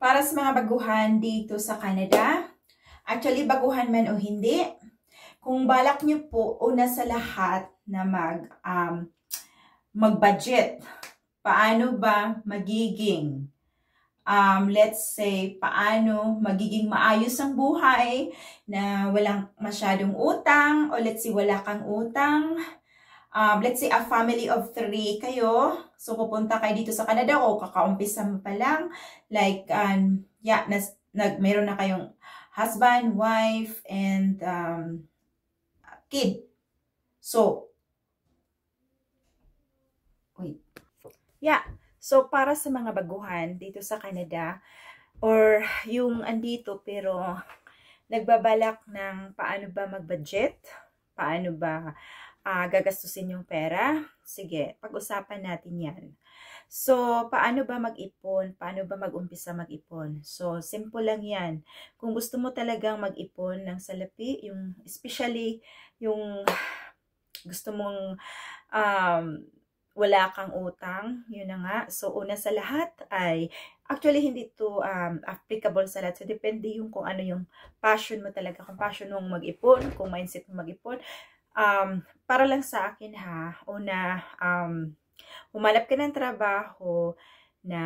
Para sa mga baguhan dito sa Canada, actually baguhan man o hindi, kung balak nyo po una sa lahat na mag-budget, paano ba magiging, let's say, paano magiging maayos ang buhay na walang masyadong utang, o let's say wala kang utang. Let's say a family of 3 kayo. So pupunta kayo dito sa Canada o kakaumpisa mo pa lang. Like, meron na kayong husband, wife, and kid. So, wait. So para sa mga baguhan dito sa Canada, or yung andito pero nagbabalak ng paano ba mag-budget, paano ba gagastusin yung pera. Sige, pag-usapan natin yan. So, paano ba mag-ipon? Paano ba mag-umpisa mag-ipon? So, simple lang yan. Kung gusto mo talagang mag-ipon ng salapi, yung, especially yung gusto mong wala kang utang, yun na nga. So, una sa lahat ay, actually, hindi to applicable sa lahat. So, depende yung kung ano yung passion mo talaga. Kung passion mong mag-ipon, kung mindset mo mag-ipon. Para lang sa akin ha, una, humalap ka ng trabaho na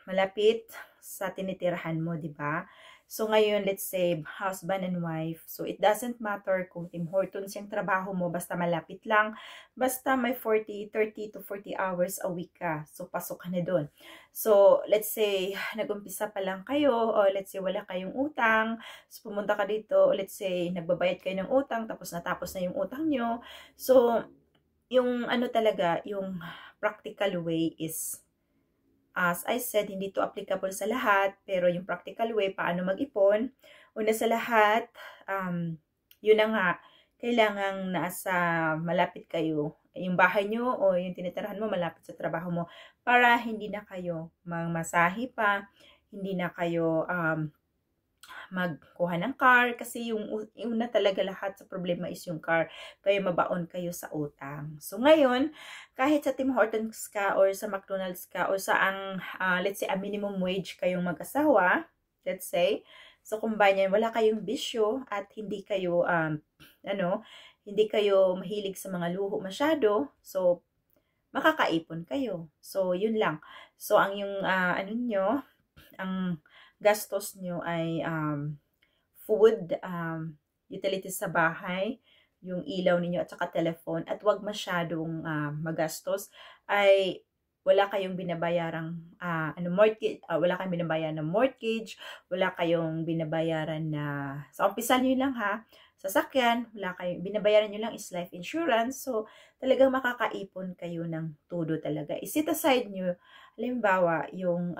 malapit sa tinitirahan mo, di ba? So ngayon, let's say, husband and wife. So it doesn't matter kung Tim Hortons yung trabaho mo, basta malapit lang. Basta may 30 to 40 hours a week ka. So pasok ka na dun. So let's say, nag-umpisa pa lang kayo, o let's say wala kayong utang. So pumunta ka dito, let's say, nagbabayad kayo ng utang, tapos natapos na yung utang nyo. So yung ano talaga, yung practical way is, as I said, hindi to applicable sa lahat, pero yung practical way, paano mag-ipon, una sa lahat, yun na nga, kailangang nasa malapit kayo, yung bahay nyo o yung tinitirahan mo malapit sa trabaho mo, para hindi na kayo mangmasahe pa, hindi na kayo magkuha ng car, kasi yung una talaga lahat sa problema is yung car, kaya mabaon kayo sa utang. So ngayon, kahit sa Tim Hortons ka or sa McDonald's ka o sa let's say a minimum wage kayong mag-asawa, let's say, so combine yan, wala kayong bisyo at hindi kayo hindi kayo mahilig sa mga luho masyado, so makakaipon kayo. So yun lang. So ang yung ang gastos nyo ay food, utilities sa bahay, yung ilaw ninyo at saka telephone, at wag masyadong magastos, ay wala kayong binabayarang mortgage, wala kayong binabayaran ng mortgage, wala kayong binabayaran na, sa umpisa nyo lang ha, sasakyan, wala kayong binabayaran nyo lang is life insurance. So talagang makakaipon kayo ng todo talaga. I-set aside nyo, halimbawa, yung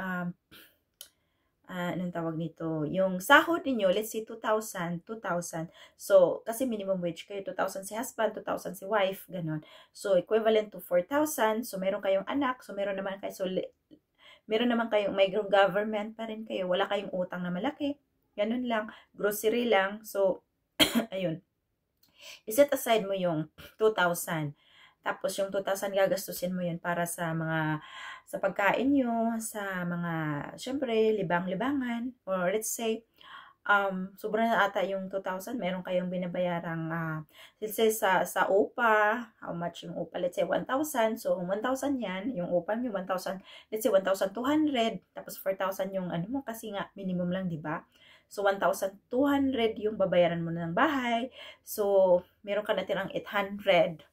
anong tawag nito, yung sahod niyo, let's say 2,000. So, kasi minimum wage kayo, 2,000 si husband, 2,000 si wife, ganun. So, equivalent to 4,000. So, meron kayong anak, so meron naman kayo, meron naman kayong, may government pa rin kayo, wala kayong utang na malaki, ganun lang, grocery lang. So, ayun. I-set aside mo yung 2,000. Tapos yung 2,000 gagastusin mo yun para sa mga, sa pagkain nyo, sa mga, syempre, libang-libangan. Or let's say, sobrang na ata yung 2,000, meron kayong binabayarang, let's say sa upa, how much yung upa, let's say 1,000. So 1,000 yan, yung upa nyo, 1,000, let's say 1,200. Tapos 4,000 yung ano mo, kasi nga, minimum lang, di ba? So, 1,200 yung babayaran mo na ng bahay. So, meron ka natirang 800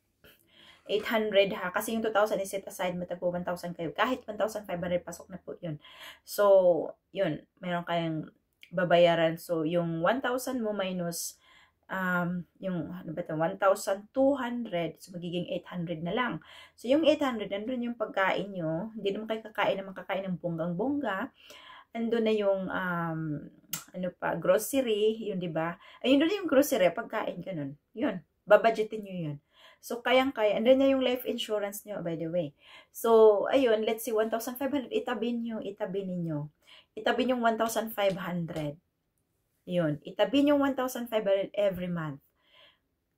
ha, kasi yung 2,000 is set aside mo, tagpo 1,000 kayo, kahit 1,500 pasok na po yun. So yun, meron kayong babayaran. So yung 1,000 mo minus yung ano ba ito, 1,200, so magiging 800 na lang. So yung 800, nandun yung pagkain nyo, hindi naman kayo kakain ng bonggang-bongga. Andun na yung grocery, yun, di ba? Ayun, doon na yung grocery, pagkain, ganun. Yun, babudgetin nyo yun. So, kayang-kaya. And then na yung life insurance nyo, by the way. So, ayun, let's see, 1,500, itabi ninyo. Itabi yung 1,500. Yun, itabi yung 1,500 every month.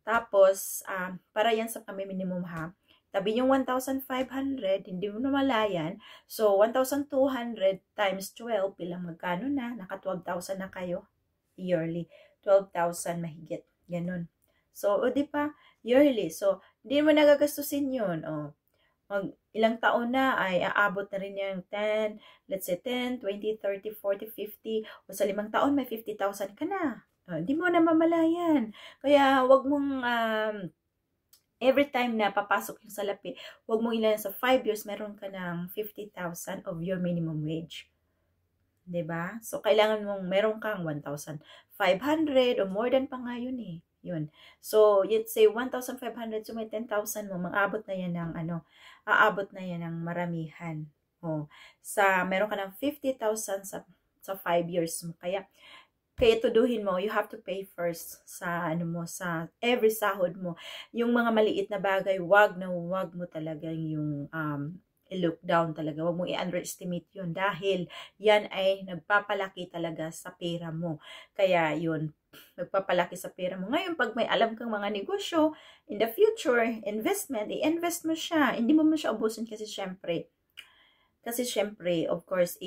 Tapos, para yan sa kami minimum ha, Tabi yung 1,500, hindi mo namalayan. So, 1,200 times 12, bilang magkano na? Naka 12,000 na kayo yearly. 12,000 mahigit. Ganun. So, o di pa, yearly. So, hindi mo nagagastusin yun. O, ilang taon na ay aabot na rin yung 10, let's say 10, 20, 30, 40, 50, o sa 5 taon may 50,000 ka na. Hindi mo na mamalayan. Kaya, wag mong every time na papasok yung salapi, wag mong ilan sa 5 years, meron ka ng 50,000 of your minimum wage. 'Di ba? So, kailangan mong meron kang 1,500 o more than pa nga yun eh. Yun. So, let's say 1,500, so may 10,000 mo, mag-abot na yan ng aabot na yan ng maramihan. O, meron ka ng 50,000 sa 5 years mo. Kaya tuduhin mo, you have to pay first sa sa every sahod mo. Yung mga maliit na bagay, wag mo talaga yung i-look down talaga. Wag mo i-underestimate yun dahil yan ay nagpapalaki talaga sa pera mo. Kaya yun, nagpapalaki sa pera mo. Ngayon, pag may alam kang mga negosyo, in the future, investment, i-invest mo siya. Hindi mo siya ubusin kasi syempre, of course,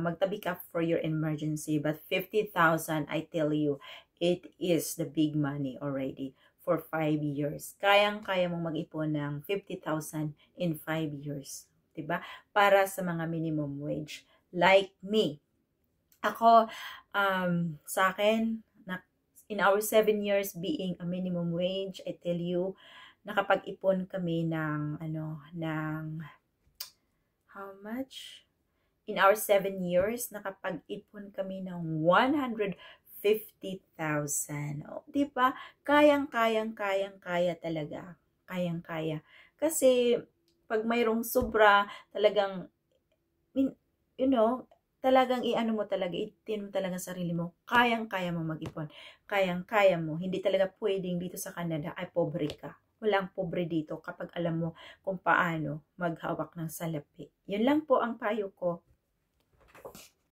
magtabi ka for your emergency. But 50,000, I tell you, it is the big money already for 5 years. Kayang-kaya mong mag-ipon ng 50,000 in 5 years. 'Di ba? Para sa mga minimum wage. Like me. Ako, sa akin, in our 7 years being a minimum wage, I tell you, nakapag-ipon kami ng how much? In our 7 years, nakapag-ipon kami ng 150,000. O, di ba? Kayang-kaya talaga. Kayang-kaya. Kasi, pag mayroong sobra, talagang, talagang mo talaga, itin mo talaga sarili mo. Kayang-kaya mo mag-ipon. Kayang-kaya mo. Hindi talaga pwedeng dito sa Canada ay pobre ka. Walang pobre dito kapag alam mo kung paano maghawak ng salapi. Yun lang po ang payo ko.